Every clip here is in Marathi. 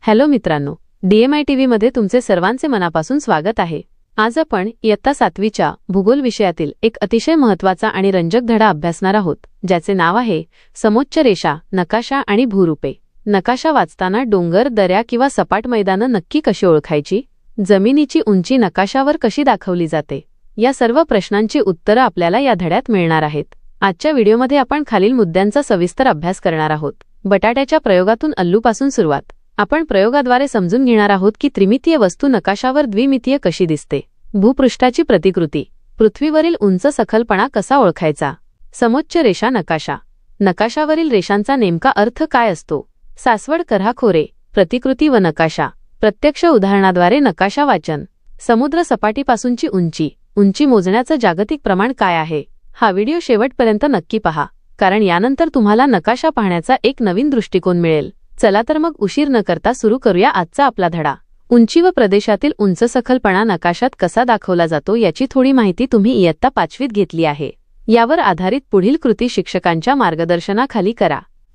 हॅलो मित्रांनो, DMI TV मध्ये तुमचे सर्वांचे मनापासून स्वागत आहे। आज आपण इयत्ता 7वीच्या भूगोल विषयातील एक अतिशय महत्त्वाचा आणि रंजक धडा अभ्यासणार आहोत, ज्याचे नाव आहे समोच्च रेषा, नकाशा आणि भूरूपे। नकाशा वाचताना डोंगर, दऱ्या किंवा सपाट मैदानं नक्की कशी ओळखायची, जमिनीची उंची नकाशावर कशी दाखवली जाते, या सर्व प्रश्नांची उत्तरं आपल्याला या धड्यात मिळणार आहेत। आजच्या व्हिडिओमध्ये आपण खालील मुद्द्यांचा सविस्तर अभ्यास करणार आहोत। बटाट्याच्या प्रयोगातून अल्लूपासून सुरुवात। आपण प्रयोगाद्वारे समजून घेणार आहोत की त्रिमितीय वस्तू नकाशावर द्विमितीय कशी दिसते। भूपृष्ठाची प्रतिकृती, पृथ्वीवरील उंच सखलपणा कसा ओळखायचा। समोच्च रेषा, नकाशा, नकाशावरील रेषांचा नेमका अर्थ काय असतो। सासवड कऱ्हाखोरे, प्रतिकृती व नकाशा, प्रत्यक्ष उदाहरणाद्वारे नकाशा वाचन। समुद्र सपाटीपासूनची उंची, उंची मोजण्याचं जागतिक प्रमाण काय आहे। हा व्हिडिओ शेवटपर्यंत नक्की पहा, कारण यानंतर तुम्हाला नकाशा पाहण्याचा एक नवीन दृष्टिकोन मिळेल। चला तर मग उशीर न करता सुरू करूया आजचा आपला धडा। उंची व प्रदेशातील उंच सखलपणा नकाशात कसा दाखवला जातो याची थोडी माहिती तुम्ही इयत्ता 5वीत घेतली आहे। यावर आधारित पुढील कृती शिक्षकांच्या मार्गदर्शनाखाली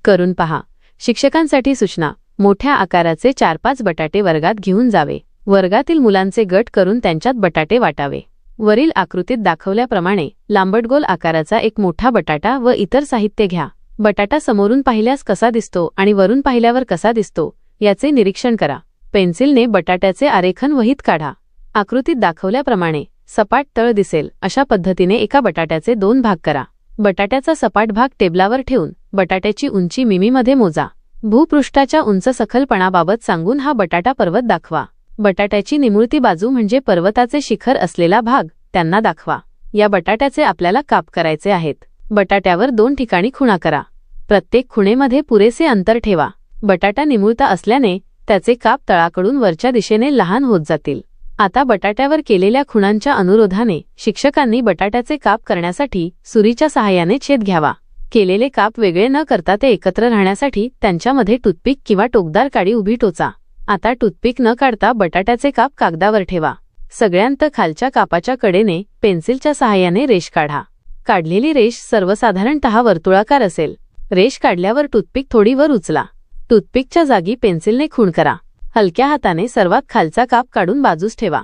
करून पहा। शिक्षकांसाठी सूचना, मोठ्या आकाराचे 4-5 बटाटे वर्गात घेऊन जावे। वर्गातील मुलांचे गट करून त्यांच्यात बटाटे वाटावे। वरील आकृतीत दाखवल्याप्रमाणे लांबटगोल आकाराचा एक मोठा बटाटा व इतर साहित्य घ्या। बटाटा समोरून पाहिल्यास कसा दिसतो आणि वरून पाहिल्यावर कसा दिसतो याचे निरीक्षण करा। पेन्सिलने बटाट्याचे आरेखन वहीत काढा। आकृतीत दाखवल्याप्रमाणे सपाट तळ दिसेल अशा पद्धतीने एका बटाट्याचे 2 भाग करा। बटाट्याचा सपाट भाग टेबलावर ठेवून बटाट्याची उंची मिमीमध्ये मोजा। भूपृष्ठाच्या उंच सखलपणाबाबत सांगून हा बटाटा पर्वत दाखवा। बटाट्याची निमुळती बाजू म्हणजे पर्वताचे शिखर असलेला भाग, त्यांना दाखवा। या बटाट्याचे आपल्याला काप करायचे आहेत। बटाट्यावर 2 ठिकाणी खुणा करा। प्रत्येक खुणेमध्ये पुरेसे अंतर ठेवा। बटाटा निमुळता असल्याने त्याचे काप तळाकडून वरच्या दिशेने लहान होत जातील। आता बटाट्यावर केलेल्या खुणांच्या अनुरोधाने शिक्षकांनी बटाट्याचे काप करण्यासाठी सुरीच्या सहाय्याने छेद घ्यावा। केलेले काप वेगळे न करता ते एकत्र राहण्यासाठी त्यांच्यामध्ये टूथपिक किंवा टोकदार काडी उभी टोचा। आता टूथपिक न काढता बटाट्याचे काप कागदावर ठेवा। सगळ्यांत खालच्या कापाच्या कडेने पेन्सिलच्या सहाय्याने रेष काढा। काढलेली रेष सर्वसाधारणतः वर्तुळाकार असेल। रेष काढल्यावर टूथपिक थोडी वर उचला। टूथपिकच्या जागी पेन्सिलने खूण करा। हलक्या हाताने सर्वात खालचा काप काढून बाजूस ठेवा।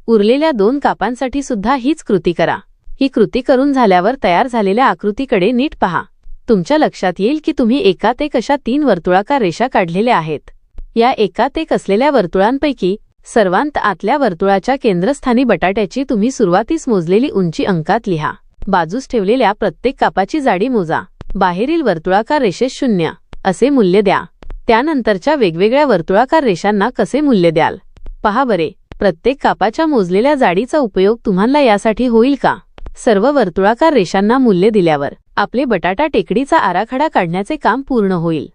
उरलेल्या 2 कापांसाठी सुद्धा हीच कृती करा। ही कृती करून झाल्यावर तयार झालेल्या आकृतीकडे नीट पहा। तुमच्या लक्षात येईल की तुम्ही एकात एक अशा 3 वर्तुळाकार रेषा काढलेल्या आहेत। या एकात एक असलेल्या वर्तुळांपैकी सर्वांत आतल्या वर्तुळाच्या केंद्रस्थानी बटाट्याची तुम्ही सुरुवातीस मोजलेली उंची अंकात लिहा। बाजूस ठेवलेल्या प्रत्येक कापाची जाडी मोजा। बाहेरील वर्तुळाकार रेषेस 0 असे मूल्य द्या। त्यानंतरच्या वेगवेगळ्या वर्तुळाकार रेषांना कसे मूल्य द्याल पहा बरे। प्रत्येक कापाच्या मोजलेल्या जाडीचा उपयोग तुम्हाला यासाठी होईल का? सर्व वर्तुळाकार रेषांना मूल्य दिल्यावर आपले बटाटा टेकडीचा आराखडा काढण्याचे काम पूर्ण होईल।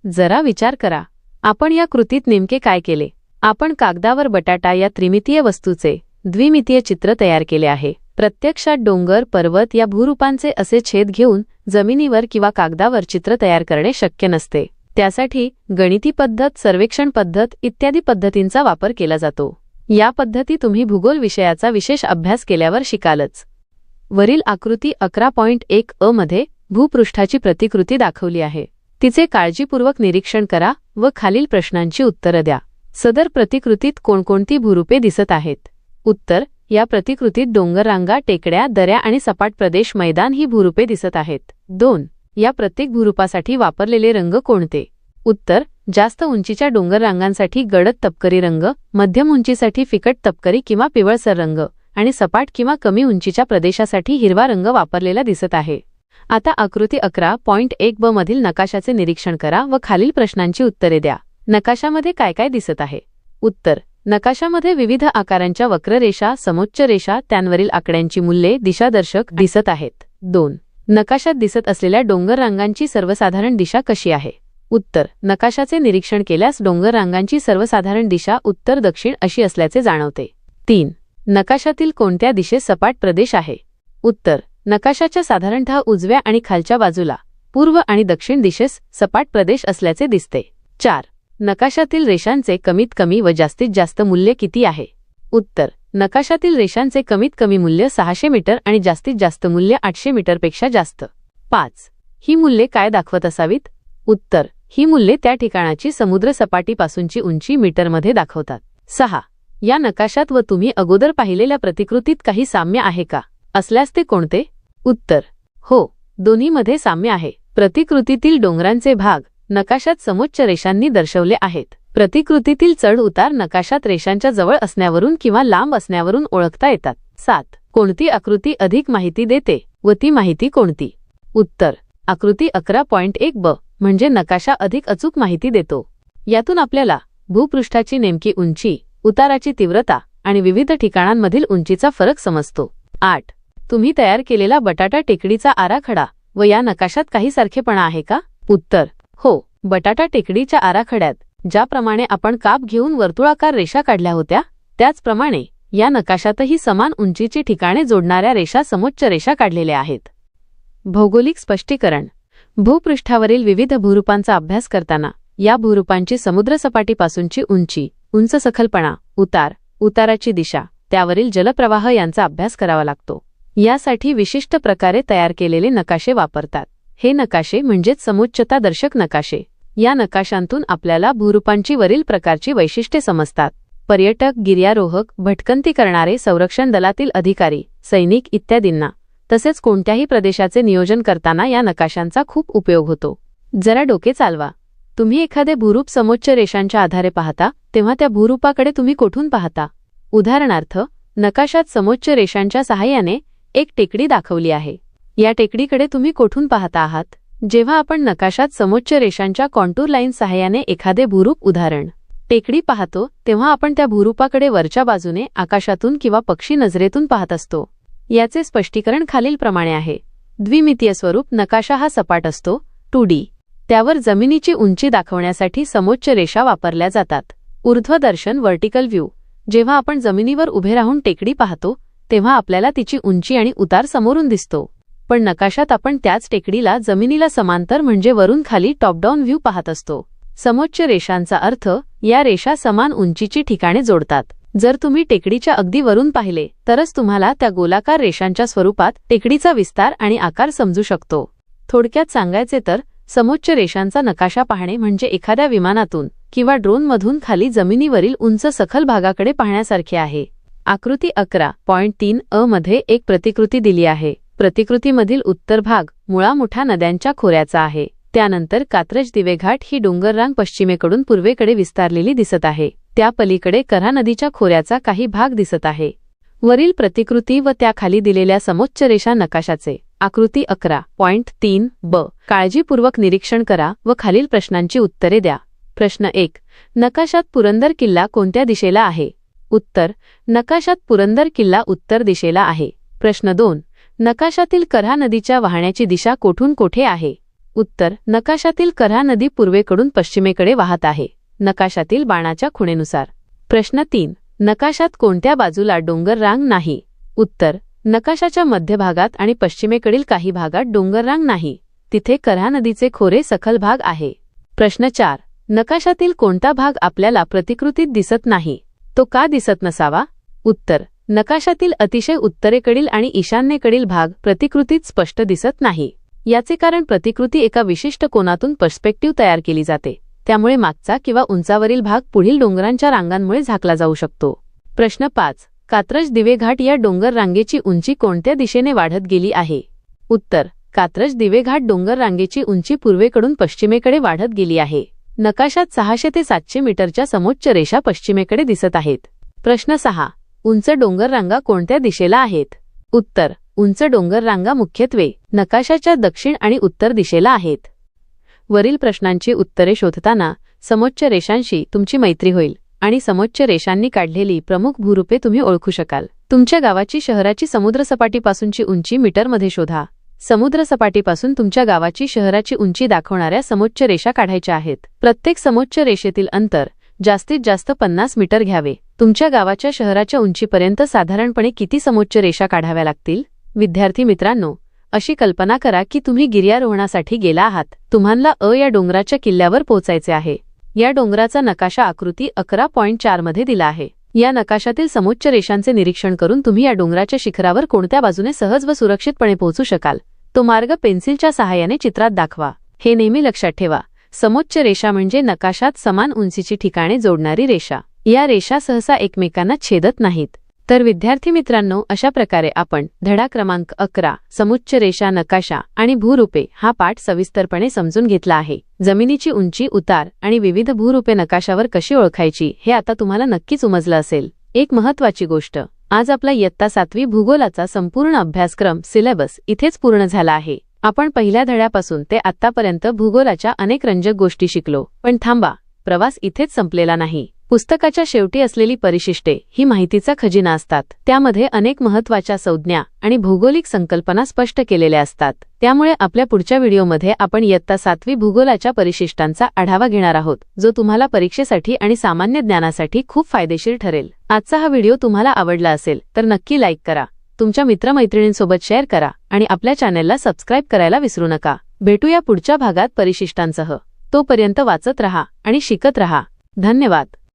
जरा विचार करा, आपण या कृतीत नेमके काय केले? आपण कागदावर बटाटा या त्रिमितीय वस्तूचे द्विमितीय चित्र तयार केले आहे। प्रत्यक्षात डोंगर, पर्वत या भूरूपांचे असे छेद घेऊन जमिनीवर किंवा कागदावर चित्र तयार करणे शक्य नसते। त्यासाठी गणिती पद्धत, सर्वेक्षण पद्धत इत्यादी पद्धतींचा वापर केला जातो। या पद्धती तुम्ही भूगोल विषयाचा विशेष अभ्यास केल्यावर शिकालच। वरील आकृती 11.1 अ मध्ये भूपृष्ठाची प्रतिकृती दाखवली आहे। तिचे काळजीपूर्वक निरीक्षण करा व खालील प्रश्नांची उत्तरं द्या। सदर प्रतिकृतीत कोणकोणती भूरूपे दिसत आहेत? उत्तर, या प्रतिकृतीत डोंगररांगा, टेकड्या, दऱ्या आणि सपाट प्रदेश, मैदान ही भूरूपे दिसत आहेत। 2. या प्रत्येक भूरूपासाठी वापरलेले रंग कोणते? उत्तर, जास्त उंचीच्या डोंगररांगांसाठी गडद तपकरी रंग, मध्यम उंचीसाठी फिकट तपकरी किंवा पिवळसर रंग आणि सपाट किंवा कमी उंचीच्या प्रदेशासाठी हिरवा रंग वापरलेला दिसत आहे। आता आकृती 11.1 ब मधील नकाशाचे निरीक्षण करा व खालील प्रश्नांची उत्तरे द्या। नकाशामध्ये काय काय दिसत आहे? उत्तर, नकाशामध्ये विविध आकारांच्या वक्ररेषा, समोच्च रेषा, त्यांवरील आकड्यांची मूल्ये, दिशादर्शक दिसत आहेत। 2. नकाशात दिसत असलेल्या डोंगररांगांची सर्वसाधारण दिशा कशी आहे? उत्तर, नकाशाचे निरीक्षण केल्यास डोंगररांगांची सर्वसाधारण दिशा उत्तर दक्षिण अशी असल्याचे जाणवते। 3. नकाशातील कोणत्या दिशेस सपाट प्रदेश आहे? उत्तर, नकाशाच्या साधारणतः उजव्या आणि खालच्या बाजूला पूर्व आणि दक्षिण दिशेस सपाट प्रदेश असल्याचे दिसते। 4. नकाशातील रेषांचे कमीत कमी व जास्तीत जास्त मूल्य किती आहे? उत्तर, नकाशातील रेषांचे कमीत कमी मूल्य 600 मीटर आणि जास्तीत जास्त मूल्य 800 मीटरपेक्षा जास्त। 5. ही मूल्ये काय दाखवत असावीत? उत्तर, ही मूल्ये त्या ठिकाणाची समुद्र सपाटीपासूनची उंची मीटरमध्ये दाखवतात. 6. या नकाशात व तुम्ही अगोदर पाहिलेल्या प्रतिकृतीत काही साम्य आहे का? असल्यास ते कोणते? उत्तर: हो, दोन्हीमध्ये साम्य आहे. प्रतिकृतीतील डोंगरांचे भाग नकाशात समोच्च रेषांनी दर्शवले आहेत. प्रतिकृतीतील चढ उतार नकाशात रेषांच्या जवळ असण्यावरून किंवा लांब असण्यावरून ओळखता येतात. 7. कोणती आकृती अधिक माहिती देते व ती माहिती कोणती? उत्तर: आकृती 11.1 ब म्हणजे नकाशा अधिक अचूक माहिती देतो. यातून आपल्याला भूपृष्ठाची नेमकी उंची, उताराची तीव्रता आणि विविध ठिकाणांमधील उंचीचा फरक समजतो. 8. तुम्ही तयार केलेला बटाटा टेकडीचा आराखडा व या नकाशात काही सारखेपणा आहे का? उत्तर: हो, बटाटा टेकडीच्या आराखड्यात ज्याप्रमाणे आपण काप घेऊन वर्तुळाकार रेषा काढल्या होत्या त्याचप्रमाणे या नकाशातही समान उंचीची ठिकाणे जोडणाऱ्या रेषा समोच्च रेषा काढलेल्या आहेत. भौगोलिक स्पष्टीकरण. भूपृष्ठावरील विविध भूरूपांचा अभ्यास करताना या भूरूपांची समुद्रसपाटीपासूनची उंची, उंच सखलपणा, उतार, उताराची दिशा, त्यावरील जलप्रवाह यांचा अभ्यास करावा लागतो. यासाठी विशिष्ट प्रकारे तयार केलेले नकाशे वापरतात. हे नकाशे म्हणजेच समुच्चता दर्शक नकाशे. या नकाशांतून आपल्याला भूरूपांची वरील प्रकारची वैशिष्ट्ये समजतात. पर्यटक, गिर्यारोहक, भटकंती करणारे, संरक्षण दलातील अधिकारी, सैनिक इत्यादींना तसेच कोणत्याही प्रदेशाचे नियोजन करताना या नकाशांचा खूप उपयोग होतो. जरा डोके चालवा. तुम्ही एखादे भूरूप समोच्च रेषांच्या आधारे पाहता तेव्हा त्या भूरूपाकडे तुम्ही कोठून पाहता? उदाहरणार्थ, नकाशात समोच्च रेषांच्या सहाय्याने एक टेकडी दाखवली आहे. या टेकडीकडे तुम्ही कोठून पाहता आहात? जेव्हा आपण नकाशात समोच्च रेषांच्या कॉन्टूर लाईन सहाय्याने एखादे भूरूप उदाहरण टेकडी पाहतो तेव्हा आपण त्या भूरूपाकडे वरच्या बाजूने आकाशातून किंवा पक्षी नजरेतून पाहत असतो. याचे स्पष्टीकरण खालीलप्रमाणे आहे. द्विमितीय स्वरूप नकाशा हा सपाट असतो, 2D. त्यावर जमिनीची उंची दाखवण्यासाठी समोच्च रेषा वापरल्या जातात. ऊर्ध्वदर्शन व्हर्टिकल व्ह्यू. जेव्हा आपण जमिनीवर उभे राहून टेकडी पाहतो तेव्हा आपल्याला तिची उंची आणि उतार समोरून दिसतो. पण नकाशात आपण त्याच टेकडीला जमिनीला समांतर म्हणजे वरून खाली टॉप डाऊन व्ह्यू पाहत असतो. समोच्च रेषांचा अर्थ या रेषा समान उंचीची ठिकाणे जोडतात. जर तुम्ही टेकडीच्या अगदी वरून पाहिले तरच तुम्हाला त्या गोलाकार रेषांच्या स्वरूपात टेकडीचा विस्तार आणि आकार समजू शकतो. थोडक्यात सांगायचे तर समोच्च रेषांचा नकाशा पाहणे म्हणजे एखाद्या विमानातून किंवा ड्रोनमधून खाली जमिनीवरील उंच सखल भागाकडे पाहण्यासारखे आहे. आकृती 11.3 अ मध्ये एक प्रतिकृती दिली आहे. प्रतिकृतीमधील उत्तर भाग मुळा मोठ्या नद्यांच्या खोऱ्याचा आहे. त्यानंतर कात्रज दिवेघाट ही डोंगररांग पश्चिमेकडून पूर्वेकडे विस्तारलेली दिसत आहे. त्या पलीकडे कऱ्हा नदीच्या खोऱ्याचा काही भाग दिसत आहे. वरील प्रतिकृती व त्याखाली दिलेल्या समोच्च रेषा नकाशाचे आकृती 11.3 ब काळजीपूर्वक निरीक्षण करा व खालील प्रश्नांची उत्तरे द्या. प्रश्न 1. नकाशात पुरंदर किल्ला कोणत्या दिशेला आहे? उत्तर: नकाशात पुरंदर किल्ला उत्तर दिशेला आहे. प्रश्न 2. नकाशातील कऱ्हा नदीच्या वाहण्याची दिशा कोठून कोठे आहे? उत्तर: नकाशातील कऱ्हा नदी पूर्वेकडून पश्चिमेकडे वाहत आहे, नकाशातील बाणाच्या खुणेनुसार. प्रश्न 3. नकाशात कोणत्या बाजूला डोंगररांग नाही? उत्तर: नकाशाच्या मध्यभागात आणि पश्चिमेकडील काही भागात डोंगररांग नाही, तिथे कऱ्हा नदीचे खोरे सखल भाग आहे. प्रश्न 4. नकाशातील कोणता भाग आपल्याला प्रतिकृतीत दिसत नाही? तो का दिसत नसावा? उत्तर: नकाशातील अतिशय उत्तरेकडील आणि ईशान्येकडील भाग प्रतिकृतीत स्पष्ट दिसत नाही. याचे कारण प्रतिकृती एका विशिष्ट कोनातून पर्स्पेक्टिव्ह तयार केली जाते, त्यामुळे मागचा किंवा उंचावरील भाग पुढील डोंगरांच्या रांगांमुळे झाकला जाऊ शकतो. प्रश्न 5. कात्रज दिवेघाट या डोंगर रांगेची उंची कोणत्या दिशेने वाढत गेली आहे? उत्तर: कात्रज दिवेघाट डोंगर रांगेची उंची पूर्वेकडून पश्चिमेकडे वाढत गेली आहे. नकाशात 600 ते 700 मीटरच्या समोच्च रेषा पश्चिमेकडे दिसत आहेत. प्रश्न 6. उंच डोंगर रांगा कोणत्या दिशेला आहेत? उत्तर: उंच डोंगर रांगा मुख्यत्वे नकाशाच्या दक्षिण आणि उत्तर दिशेला आहेत. वरील प्रश्नांची उत्तरे शोधताना समोच्च रेषांशी तुमची मैत्री होईल आणि समोच्च रेषांनी काढलेली प्रमुख भूरूपे तुम्ही ओळखू शकाल. तुमच्या गावाची शहराची समुद्रसपाटीपासूनची उंची मीटरमध्ये शोधा. समुद्रसपाटीपासून तुमच्या गावाची शहराची उंची दाखवणाऱ्या समोच्च रेषा काढायच्या आहेत. प्रत्येक समोच्च रेषेतील अंतर जास्तीत जास्त 50 मीटर घ्यावे. तुमच्या गावाच्या शहराच्या उंचीपर्यंत साधारणपणे किती समोच्च रेषा काढाव्या लागतील? विद्यार्थी मित्रांनो, अशी कल्पना करा की तुम्ही गिर्यारोहणासाठी गेला आहात. तुम्हाला या डोंगराच्या किल्ल्यावर पोहोचायचे आहे. या डोंगराचा नकाशा आकृती 11.4 मध्ये दिला आहे. या नकाशातील समोच्च रेषांचे निरीक्षण करून तुम्ही या डोंगराच्या शिखरावर कोणत्या बाजूने सहज व सुरक्षितपणे पोहोचू शकाल तो मार्ग पेन्सिलच्या सहाय्याने चित्रात दाखवा. हे नेहमी लक्षात ठेवा, समोच्च रेषा म्हणजे नकाशात समान उंचीची ठिकाणे जोडणारी रेषा. या रेषा सहसा एकमेकांना छेदत नाहीत. तर विद्यार्थी मित्रांनो, अशा प्रकारे आपण धडा क्रमांक 11 समोच्च रेषा नकाशा आणि भूरूपे हा पाठ सविस्तरपणे समजून घेतला आहे. जमिनीची उंची, उतार आणि विविध भूरूपे नकाशावर कशी ओळखायची हे आता तुम्हाला नक्कीच उमजलं असेल. एक महत्त्वाची गोष्ट, आज आपला इयत्ता 7वी भूगोलाचा संपूर्ण अभ्यासक्रम सिलेबस इथेच पूर्ण झाला आहे. आपण पहिल्या धड्यापासून ते आत्तापर्यंत भूगोलाच्या अनेक रंजक गोष्टी शिकलो. पण थांबा, प्रवास इथेच संपलेला नाही. पुस्तकाच्या शेवटी असलेली परिशिष्टे ही माहितीचा खजिना असतात. त्यामध्ये अनेक महत्त्वाच्या संज्ञा आणि भौगोलिक संकल्पना स्पष्ट केलेल्या असतात. त्यामुळे आपल्या पुढच्या व्हिडिओमध्ये आपण इयत्ता 7वी भूगोलाच्या परिशिष्टांचा आढावा घेणार आहोत, जो तुम्हाला परीक्षेसाठी आणि सामान्य ज्ञानासाठी खूप फायदेशीर ठरेल. आजचा हा व्हिडिओ तुम्हाला आवडला असेल तर नक्की लाईक करा, तुमच्या मित्रमैत्रिणींसोबत शेअर करा आणि आपल्या चॅनेलला सबस्क्राईब करायला विसरू नका. भेटूया पुढच्या भागात परिशिष्टांसह. तोपर्यंत वाचत रहा आणि शिकत रहा. धन्यवाद.